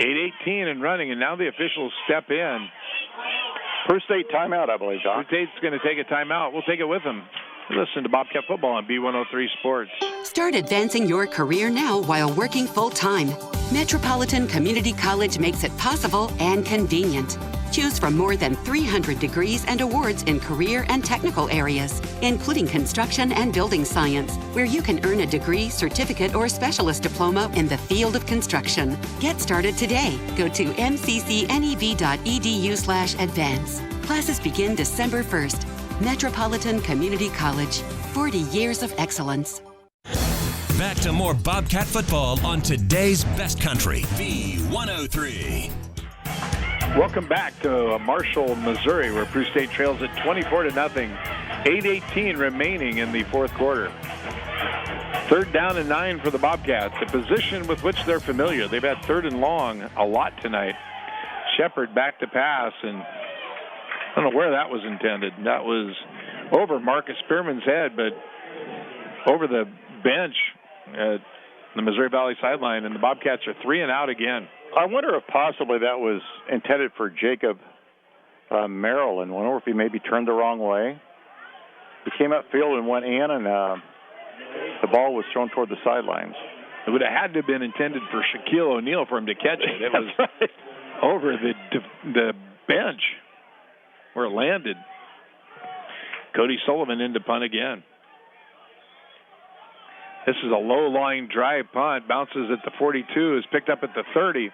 8:18 and running, and now the officials step in. Peru State timeout, I believe, Doc. Peru State's going to take a timeout. We'll take it with them. Listen to Bobcat Football on B103 Sports. Start advancing your career now while working full-time. Metropolitan Community College makes it possible and convenient. Choose from more than 300 degrees and awards in career and technical areas, including construction and building science, where you can earn a degree, certificate, or specialist diploma in the field of construction. Get started today. Go to mccnev.edu/advance. Classes begin December 1st. Metropolitan Community College, 40 years of excellence. Back to more Bobcat football on today's best country, B103. Welcome back to Marshall, Missouri, where Peru State trails at 24-0. 8:18 remaining in the fourth quarter. Third down and 9 for the Bobcats, a position with which they're familiar. They've had third and long a lot tonight. Shepard back to pass, and I don't know where that was intended. That was over Marcus Spearman's head, but over the bench at the Missouri Valley sideline, and the Bobcats are 3 and out again. I wonder if possibly that was intended for Jacob Merrill, and wonder if he maybe turned the wrong way. He came upfield and went in, and the ball was thrown toward the sidelines. It would have had to have been intended for Shaquille O'Neal for him to catch it. It was right over the bench where it landed. Cody Sullivan into punt again. This is a low-line drive punt. Bounces at the 42, is picked up at the 30.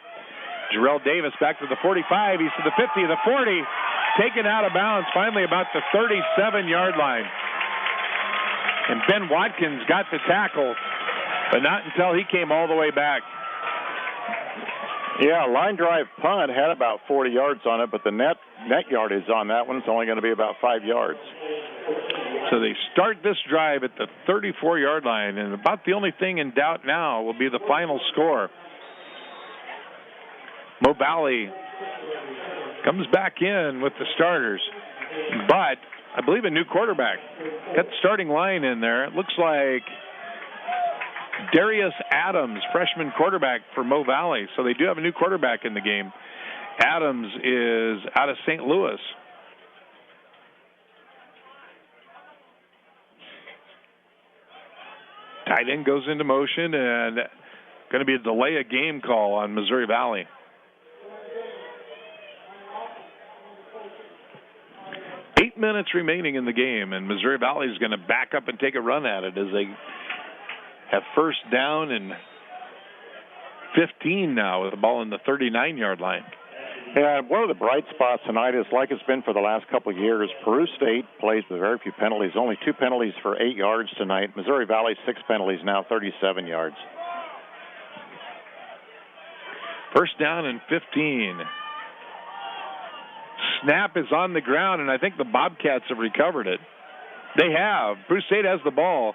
Jarrell Davis back to the 45. He's to the 50, the 40. Taken out of bounds, finally about the 37-yard line. And Ben Watkins got the tackle, but not until he came all the way back. Yeah, line drive punt had about 40 yards on it, but the net yardage on that one is only going to be about 5 yards. So they start this drive at the 34-yard line, and about the only thing in doubt now will be the final score. Mo Valley comes back in with the starters, but I believe a new quarterback. Got the starting line in there. It looks like Darius Adams, freshman quarterback for Mo Valley. So they do have a new quarterback in the game. Adams is out of St. Louis. Tight end goes into motion, and going to be a delay of game call on Missouri Valley. Eight minutes remaining in the game, and Missouri Valley is going to back up and take a run at it as they have first down and 15 now with the ball in the 39-yard line. Yeah, one of the bright spots tonight is like it's been for the last couple of years. Peru State plays with very few penalties, only 2 penalties for 8 yards tonight. Missouri Valley, 6 penalties now, 37 yards. First down and 15. Snap is on the ground, and I think the Bobcats have recovered it. They have. Peru State has the ball.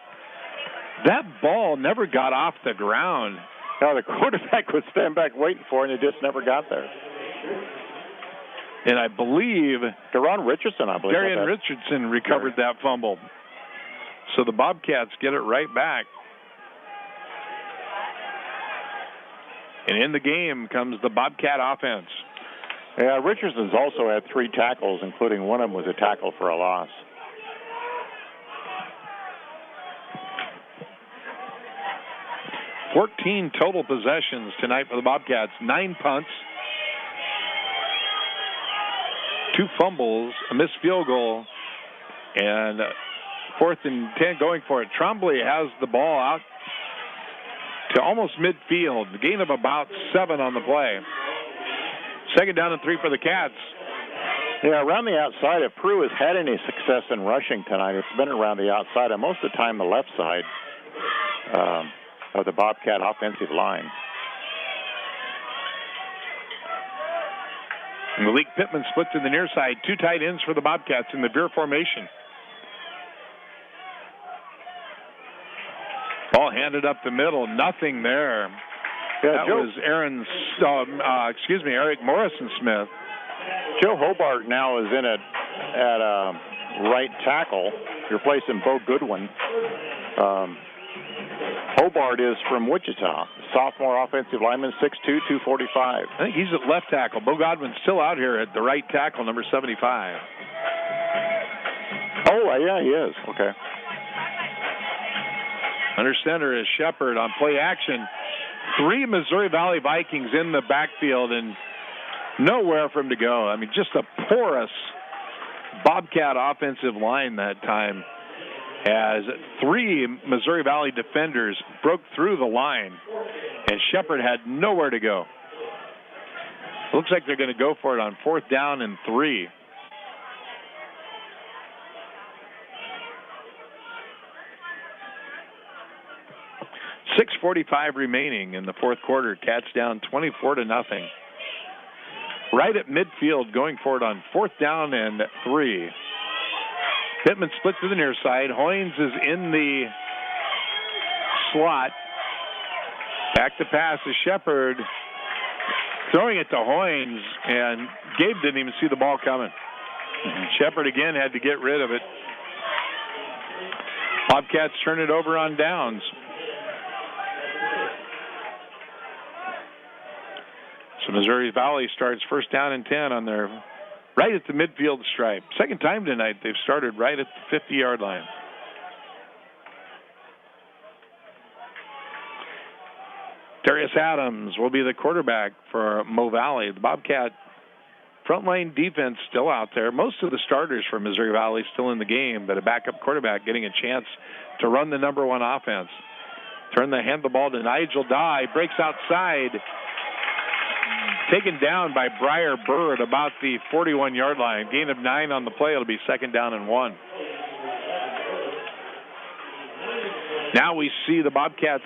That ball never got off the ground. No, the quarterback would stand back waiting for it, and it just never got there. And I believe Darian Richardson, Darian Richardson recovered that fumble. So the Bobcats get it right back. And in the game comes the Bobcat offense. Yeah, Richardson's also had 3 tackles, including one of them was a tackle for a loss. $14 total possessions tonight for the Bobcats. 9 punts, 2 fumbles, a missed field goal, and 4th and 10 going for it. Trombley has the ball out to almost midfield. A gain of about 7 on the play. 2nd down and 3 for the Cats. Yeah, around the outside, if Peru has had any success in rushing tonight, it's been around the outside, and most of the time the left side of the Bobcat offensive line. Malik Pittman splits in the near side. 2 tight ends for the Bobcats in the veer formation. Ball handed up the middle. Nothing there. Yeah, that was Eric Morrison-Smith. Joe Hobart now is in at right tackle, replacing Bo Goodwin. Hobart is from Wichita, sophomore offensive lineman, 6'2", 245. I think he's at left tackle. Bo Godwin's still out here at the right tackle, number 75. Oh, yeah, he is. Okay. Under center is Shepard on play action. 3 Missouri Valley Vikings in the backfield and nowhere for him to go. I mean, just a porous Bobcat offensive line that time, as 3 Missouri Valley defenders broke through the line, and Shepard had nowhere to go. Looks like they're going to go for it on 4th down and 3. .6:45 remaining in the 4th quarter. Cats down 24-0. Right at midfield, going for it on 4th down and 3. Pittman split to the near side. Hoynes is in the slot. Back to pass to Shepard. Throwing it to Hoynes, and Gabe didn't even see the ball coming. Shepard again had to get rid of it. Bobcats turn it over on downs. So Missouri Valley starts 1st down and 10 on their right at the midfield stripe. 2nd time tonight they've started right at the 50-yard line. Darius Adams will be the quarterback for Mo Valley. The Bobcat frontline defense still out there. Most of the starters for Missouri Valley still in the game, but a backup quarterback getting a chance to run the number 1 offense. Hand the ball to Nigel Daw. He breaks outside. Taken down by Briar Burr at about the 41-yard line. Gain of 9 on the play. It'll be 2nd down and 1. Now we see the Bobcats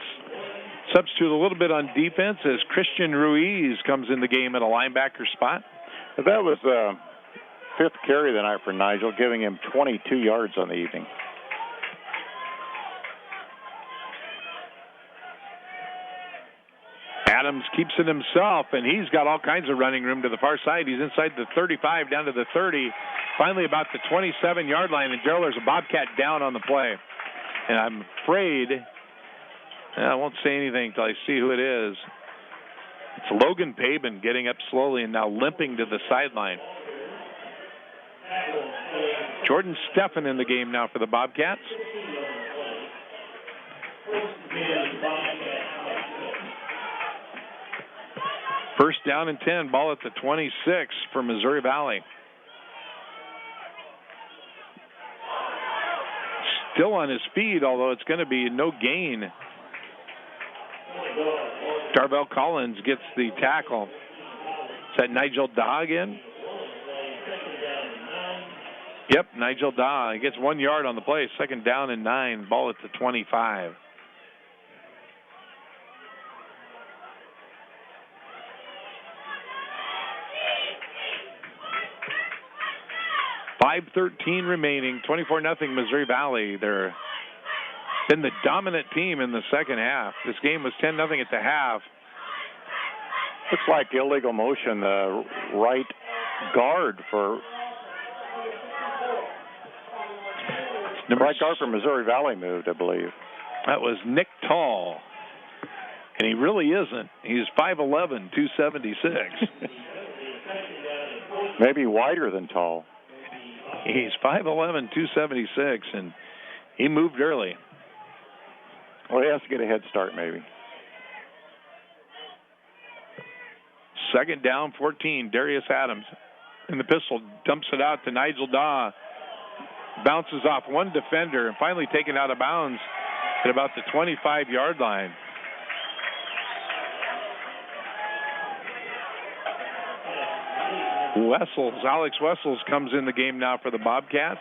substitute a little bit on defense as Christian Ruiz comes in the game at a linebacker spot. That was the 5th carry of the night for Nigel, giving him 22 yards on the evening. Adams keeps it himself, and he's got all kinds of running room to the far side. He's inside the 35, down to the 30, finally about the 27-yard line, and Daryl, there's a Bobcat down on the play. And I'm afraid, I won't say anything until I see who it is. It's Logan Pabin getting up slowly and now limping to the sideline. Jordan Steffen in the game now for the Bobcats. First down and 10, ball at the 26 for Missouri Valley. Still on his feet, although it's going to be no gain. Darvell Collins gets the tackle. Is that Nigel Daw again? Yep, Nigel Daw. He gets 1 yard on the play. 2nd down and 9, ball at the 25. .5:13 remaining, 24-0 Missouri Valley. They're been the dominant team in the second half. This game was 10-0 at the half. Looks like illegal motion, the right guard for Missouri Valley moved, I believe. That was Nick Tall. And he really isn't. He's 5'11", 276. Maybe wider than Tall. He's 5'11", 276, and he moved early. Well, he has to get a head start, maybe. 2nd down, 14. Darius Adams in the pistol dumps it out to Nigel Daw. Bounces off one defender and finally taken out of bounds at about the 25-yard line. Alex Wessels comes in the game now for the Bobcats.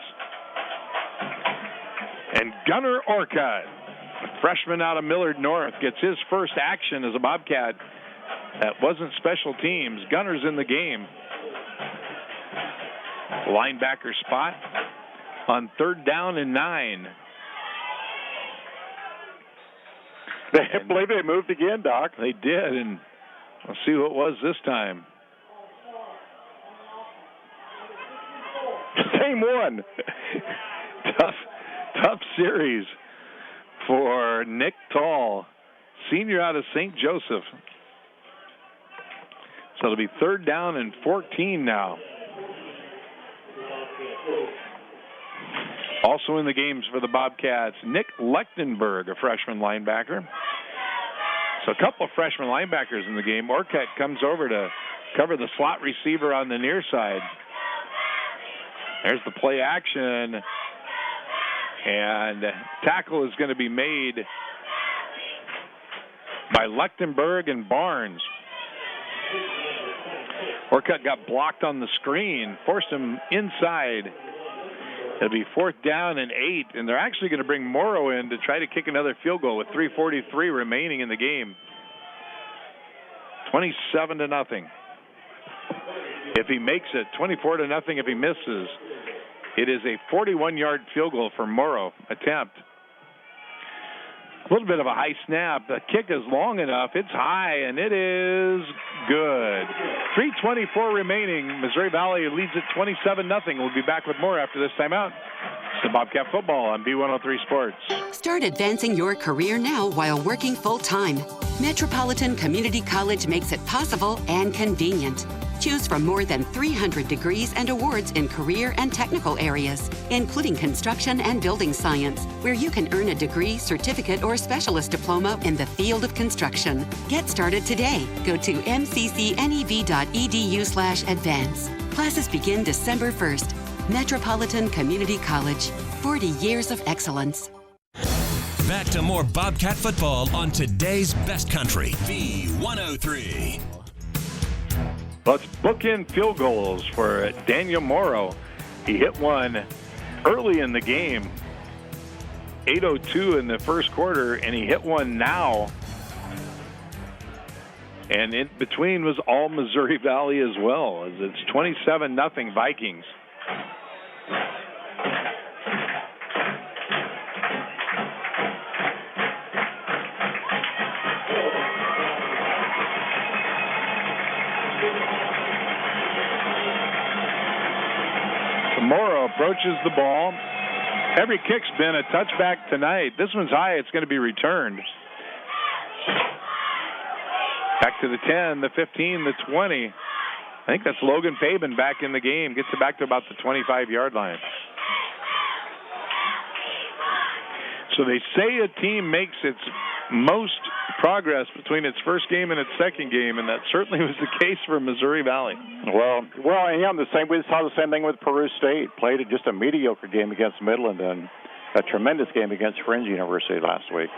And Gunnar Orcutt, a freshman out of Millard North, gets his first action as a Bobcat. That wasn't special teams. Gunner's in the game. Linebacker spot on 3rd down and 9. I believe they moved again, Doc. They did, and let's see who it was this time. Same one. Tough series for Nick Tall, senior out of St. Joseph. So it'll be 3rd down and 14 now. Also in the games for the Bobcats, Nick Lechtenberg, a freshman linebacker. So a couple of freshman linebackers in the game. Orcutt comes over to cover the slot receiver on the near side. There's the play action. And tackle is going to be made by Lechtenberg and Barnes. Orcutt got blocked on the screen, forced him inside. It'll be 4th down and 8, and they're actually going to bring Morrow in to try to kick another field goal with 3:43 remaining in the game. 27-0. If he makes it, 24-0 if he misses. It is a 41-yard field goal for Morrow attempt. A little bit of a high snap. The kick is long enough. It's high, and it is good. 3:24 remaining. Missouri Valley leads at 27-0. We'll be back with more after this timeout. It's the Bobcat football on B103 Sports. Start advancing your career now while working full-time. Metropolitan Community College makes it possible and convenient. Choose from more than 300 degrees and awards in career and technical areas, including construction and building science, where you can earn a degree, certificate, or specialist diploma in the field of construction. Get started today. Go to mccnev.edu/advance. Classes begin December 1st. Metropolitan Community College, 40 years of excellence. Back to more Bobcat football on today's best country, B103. Let's book in field goals for Daniel Morrow. He hit one early in the game, 8:02 in the first quarter, and he hit one now. And in between was all Missouri Valley as well, as it's 27-0 Vikings. Morrow approaches the ball. Every kick's been a touchback tonight. This one's high. It's going to be returned. Back to the 10, the 15, the 20. I think that's Logan Fabian back in the game. Gets it back to about the 25-yard line. So they say a team makes its most progress between its first game and its second game, and that certainly was the case for Missouri Valley. Well, yeah, we saw the same thing with Peru State. Played just a mediocre game against Midland and a tremendous game against Fringe University last week.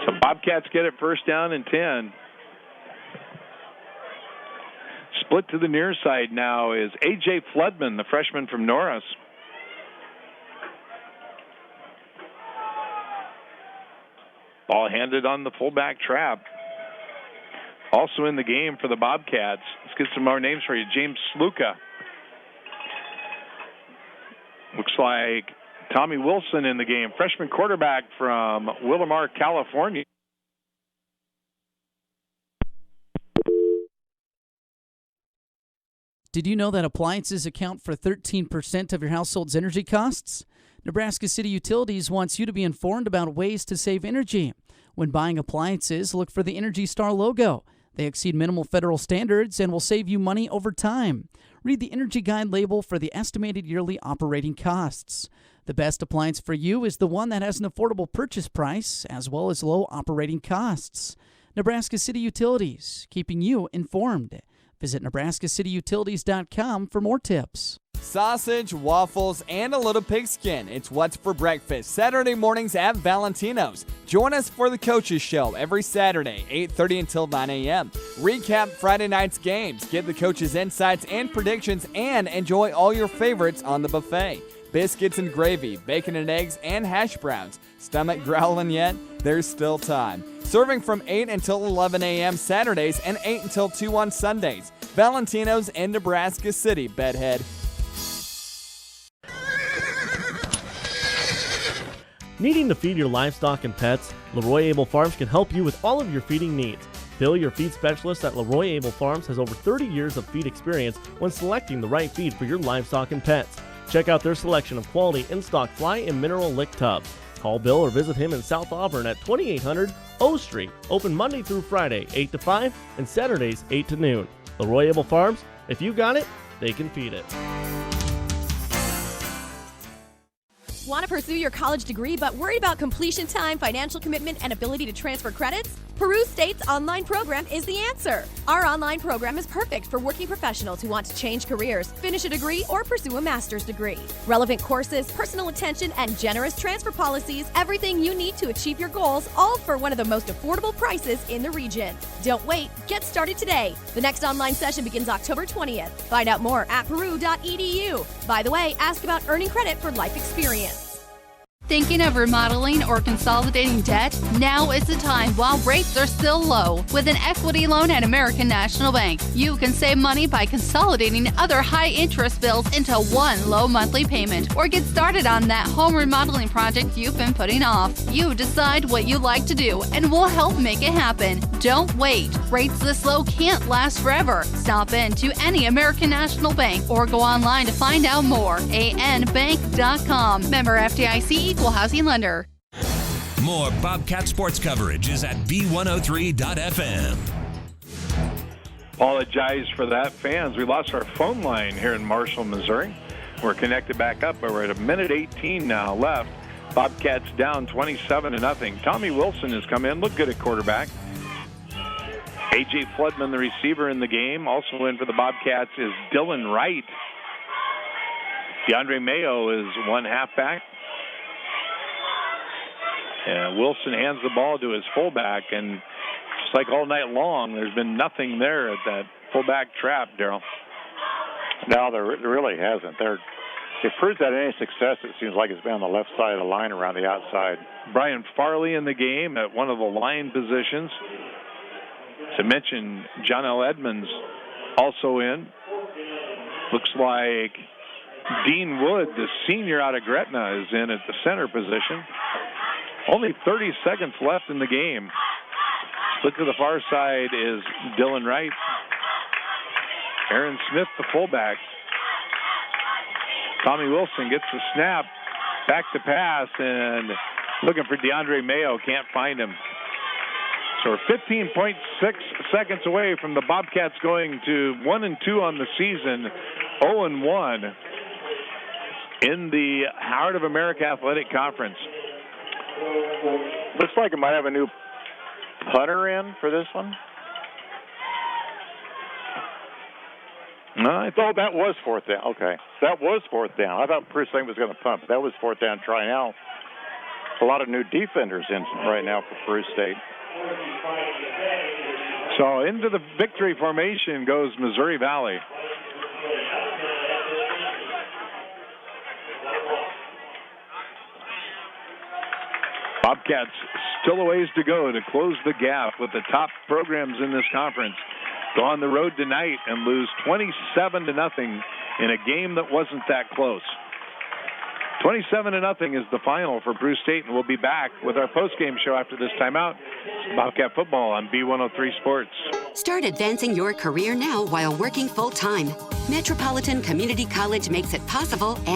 So Bobcats get it first down and 10. Split to the near side now is A.J. Floodman, the freshman from Norris. Ball handed on the fullback trap. Also in the game for the Bobcats. Let's get some more names for you. James Sluka. Looks like Tommy Wilson in the game. Freshman quarterback from Willamar, California. Did you know that appliances account for 13% of your household's energy costs? Nebraska City Utilities wants you to be informed about ways to save energy. When buying appliances, look for the Energy Star logo. They exceed minimal federal standards and will save you money over time. Read the Energy Guide label for the estimated yearly operating costs. The best appliance for you is the one that has an affordable purchase price as well as low operating costs. Nebraska City Utilities, keeping you informed. Visit NebraskaCityUtilities.com for more tips. Sausage, waffles, and a little pigskin. It's what's for breakfast Saturday mornings at Valentino's. Join us for the Coaches Show every Saturday, 8:30 until 9 a.m. Recap Friday night's games, get the coaches' insights and predictions, and enjoy all your favorites on the buffet. Biscuits and gravy, bacon and eggs, and hash browns. Stomach growling yet? There's still time. Serving from 8 until 11 a.m. Saturdays and 8 until 2 on Sundays. Valentino's in Nebraska City, Bedhead. Needing to feed your livestock and pets? Leroy Able Farms can help you with all of your feeding needs. Bill, your feed specialist at Leroy Able Farms, has over 30 years of feed experience when selecting the right feed for your livestock and pets. Check out their selection of quality in-stock fly and mineral lick tubs. Call Bill or visit him in South Auburn at 2800 O Street. Open Monday through Friday, 8 to 5, and Saturdays, 8 to noon. Leroy Able Farms, if you got it, they can feed it. Want to pursue your college degree but worried about completion time, financial commitment, and ability to transfer credits? Peru State's online program is the answer. Our online program is perfect for working professionals who want to change careers, finish a degree, or pursue a master's degree. Relevant courses, personal attention, and generous transfer policies, everything you need to achieve your goals, all for one of the most affordable prices in the region. Don't wait. Get started today. The next online session begins October 20th. Find out more at peru.edu. By the way, ask about earning credit for life experience. Thinking of remodeling or consolidating debt? Now is the time while rates are still low. With an equity loan at American National Bank, you can save money by consolidating other high-interest bills into one low monthly payment or get started on that home remodeling project you've been putting off. You decide what you like to do, and we'll help make it happen. Don't wait. Rates this low can't last forever. Stop in to any American National Bank or go online to find out more. anbank.com. Member FDIC. Equal housing lender. More Bobcat sports coverage is at B103.FM. Apologize for that, fans. We lost our phone line here in Marshall, Missouri. We're connected back up, but we're at 1:18 now left. Bobcats down 27-0. Tommy Wilson has come in, looked good at quarterback. A.J. Floodman, the receiver in the game. Also in for the Bobcats is Dylan Wright. DeAndre Mayo is one halfback. Wilson hands the ball to his fullback, and just like all night long, there's been nothing there at that fullback trap, Daryl. No, there really hasn't. If Peru's had any success, it seems like it's been on the left side of the line around the outside. Brian Farley in the game at one of the line positions. To mention, John L. Edmonds also in. Looks like Dean Wood, the senior out of Gretna, is in at the center position. Only 30 seconds left in the game. Split to the far side is Dylan Wright. Aaron Smith, the fullback. Tommy Wilson gets the snap, back to pass, and looking for DeAndre Mayo, can't find him. So we're 15.6 seconds away from the Bobcats going to 1-2 on the season, 0-1 in the Heart of America Athletic Conference. Looks like it might have a new punter in for this one. No, that was fourth down. Okay, that was fourth down. I thought Peru State was going to punt, but that was fourth down try. Now, a lot of new defenders in right now for Peru State. So into the victory formation goes Missouri Valley. Bobcats still a ways to go to close the gap with the top programs in this conference. Go on the road tonight and lose 27-0 in a game that wasn't that close. 27-0 is the final for Peru State, and we'll be back with our post-game show after this timeout. Bobcat football on B103 Sports. Start advancing your career now while working full-time. Metropolitan Community College makes it possible and